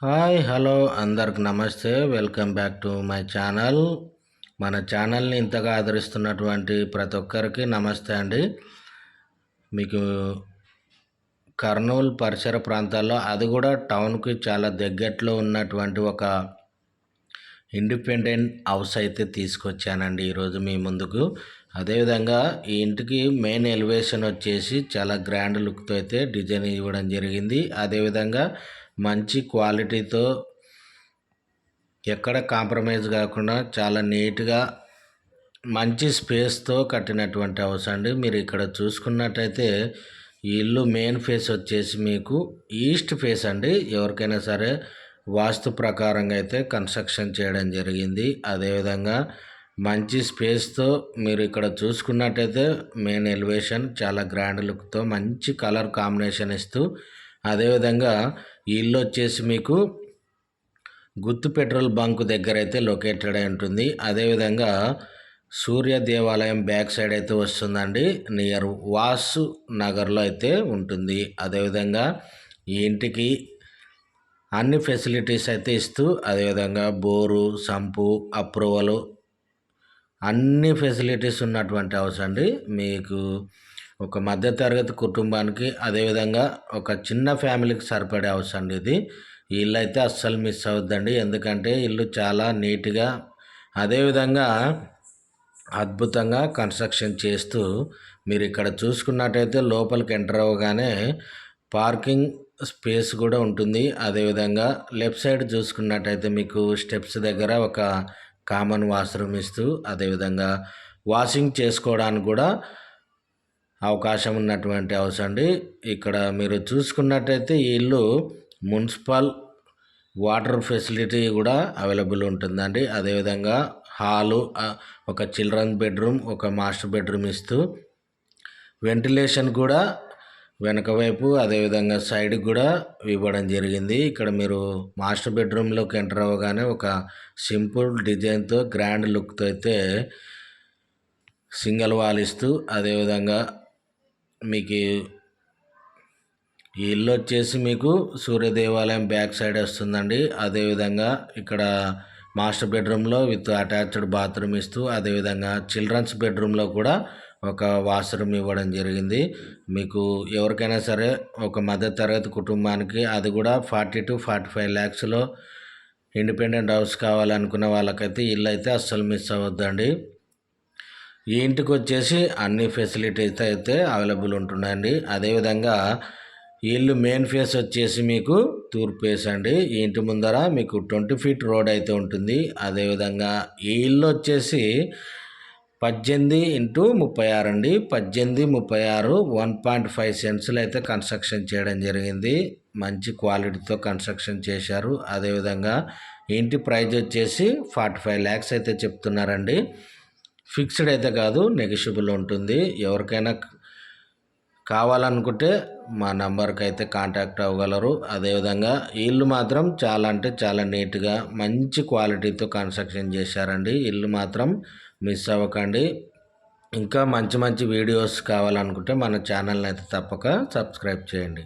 Hi hello అందరికి నమస్తే. Welcome back to my channel. మన ఛానల్ని ఇంతగా ఆదరిస్తున్నటువంటి ప్రతి ఒక్కరికి నమస్తే అండి. మీకు కర్నూలు పరిసర ప్రాంతాల్లో, అది కూడా టౌన్కి చాలా దగ్గరలో ఉన్నటువంటి ఒక ఇండిపెండెంట్ హౌస్ అయితే తీసుకొచ్చానండి ఈరోజు మీ ముందుకు. అదేవిధంగా ఈ ఇంటికి మెయిన్ ఎలివేషన్ వచ్చేసి చాలా గ్రాండ్ లుక్తో అయితే డిజైన్ ఇవ్వడం జరిగింది. అదేవిధంగా మంచి క్వాలిటీతో, ఎక్కడ కాంప్రమైజ్ కాకుండా చాలా నీట్గా మంచి స్పేస్తో కట్టినటువంటి హౌస్ అండి. మీరు ఇక్కడ చూసుకున్నట్టయితే ఈ ఇల్లు మెయిన్ ఫేస్ వచ్చేసి మీకు ఈస్ట్ ఫేస్ అండి. ఎవరికైనా సరే వాస్తు ప్రకారంగా అయితే కన్స్ట్రక్షన్ చేయడం జరిగింది. అదేవిధంగా మంచి స్పేస్తో మీరు ఇక్కడ చూసుకున్నట్టయితే మెయిన్ ఎలివేషన్ చాలా గ్రాండ్ లుక్తో మంచి కలర్ కాంబినేషన్ ఇస్తూ, అదేవిధంగా ఈ ఇల్లు వచ్చేసి మీకు గుత్తు పెట్రోల్ బంక్ దగ్గర అయితే లొకేటెడ్ అయి ఉంటుంది. అదేవిధంగా సూర్య దేవాలయం బ్యాక్ సైడ్ అయితే వస్తుందండి. నియర్ వాసు నగర్లో అయితే ఉంటుంది. అదేవిధంగా ఈ ఇంటికి అన్ని ఫెసిలిటీస్ అయితే ఇస్తూ, అదేవిధంగా బోరు, సంపు, అప్రూవలు అన్ని ఫెసిలిటీస్ ఉన్నటువంటి హౌస్ అండి. మీకు ఒక మధ్యతరగతి కుటుంబానికి, అదేవిధంగా ఒక చిన్న ఫ్యామిలీకి సరిపడే హౌస్ అండి ఇది. ఈ ఇల్లు అయితే అస్సలు మిస్ అవుద్దండి. ఎందుకంటే ఇల్లు చాలా నీట్గా, అదేవిధంగా అద్భుతంగా కన్స్ట్రక్షన్ చేస్తూ, మీరు ఇక్కడ చూసుకున్నట్టయితే లోపలికి ఎంటర్ అవ్వగానే పార్కింగ్ స్పేస్ కూడా ఉంటుంది. అదేవిధంగా లెఫ్ట్ సైడ్ చూసుకున్నట్టయితే మీకు స్టెప్స్ దగ్గర ఒక కామన్ వాష్రూమ్ ఇస్తూ, అదేవిధంగా వాషింగ్ చేసుకోవడానికి కూడా అవకాశం ఉన్నటువంటి హౌస్ అండి. ఇక్కడ మీరు చూసుకున్నట్టయితే ఈ ఇల్లు మున్సిపల్ వాటర్ ఫెసిలిటీ కూడా అవైలబుల్ ఉంటుందండి. అదేవిధంగా హాలు, ఒక చిల్డ్రన్ బెడ్రూమ్, ఒక మాస్టర్ బెడ్రూమ్ ఇస్తూ, వెంటిలేషన్ కూడా వెనక వైపు, అదేవిధంగా సైడ్కి కూడా ఇవ్వడం జరిగింది. ఇక్కడ మీరు మాస్టర్ బెడ్రూమ్లోకి ఎంటర్ అవ్వగానే ఒక సింపుల్ డిజైన్తో గ్రాండ్ లుక్తో అయితే సింగిల్ వాల్ ఇస్తూ, అదేవిధంగా మీకు ఈ ఇల్లు వచ్చేసి మీకు సూర్య దేవాలయం బ్యాక్ సైడ్ వస్తుందండి. అదేవిధంగా ఇక్కడ మాస్టర్ బెడ్రూమ్లో విత్ అటాచ్డ్ బాత్రూమ్ ఇస్తూ, అదేవిధంగా చిల్డ్రన్స్ బెడ్రూమ్లో కూడా ఒక వాష్రూమ్ ఇవ్వడం జరిగింది. మీకు ఎవరికైనా సరే ఒక మధ్యతరగతి కుటుంబానికి, అది కూడా 40 to 45 lakhsలో ఇండిపెండెంట్ హౌస్ కావాలనుకున్న వాళ్ళకైతే ఇల్లు అయితే అస్సలు మిస్ అవ్వద్దండి. ఈ ఇంటికి వచ్చేసి అన్ని ఫెసిలిటీస్ అయితే అవైలబుల్ ఉంటున్నాయండి. అదేవిధంగా ఈ ఇల్లు మెయిన్ ఫేస్ వచ్చేసి మీకు తూర్పు ఫేస్ అండి. ఈ ఇంటి ముందర మీకు 20 feet రోడ్ అయితే ఉంటుంది. అదేవిధంగా ఈ ఇల్లు వచ్చేసి 18x36 అండి. 18x36 1.5 సెంట్స్లో అయితే కన్స్ట్రక్షన్ చేయడం జరిగింది. మంచి క్వాలిటీతో కన్స్ట్రక్షన్ చేశారు. అదేవిధంగా ఇంటి ప్రైజ్ వచ్చేసి 45 lakhs అయితే చెప్తున్నారండి. ఫిక్స్డ్ అయితే కాదు, నెగిషియబుల్ ఉంటుంది. ఎవరికైనా కావాలనుకుంటే మా నంబర్కి అయితే కాంటాక్ట్ అవ్వగలరు. అదేవిధంగా ఇల్లు మాత్రం చాలా అంటే చాలా నీట్గా మంచి క్వాలిటీతో కన్స్ట్రక్షన్ చేశారండి. ఇల్లు మాత్రం మిస్ అవ్వకండి. ఇంకా మంచి మంచి వీడియోస్ కావాలనుకుంటే మన ఛానల్ని అయితే తప్పక సబ్స్క్రైబ్ చేయండి.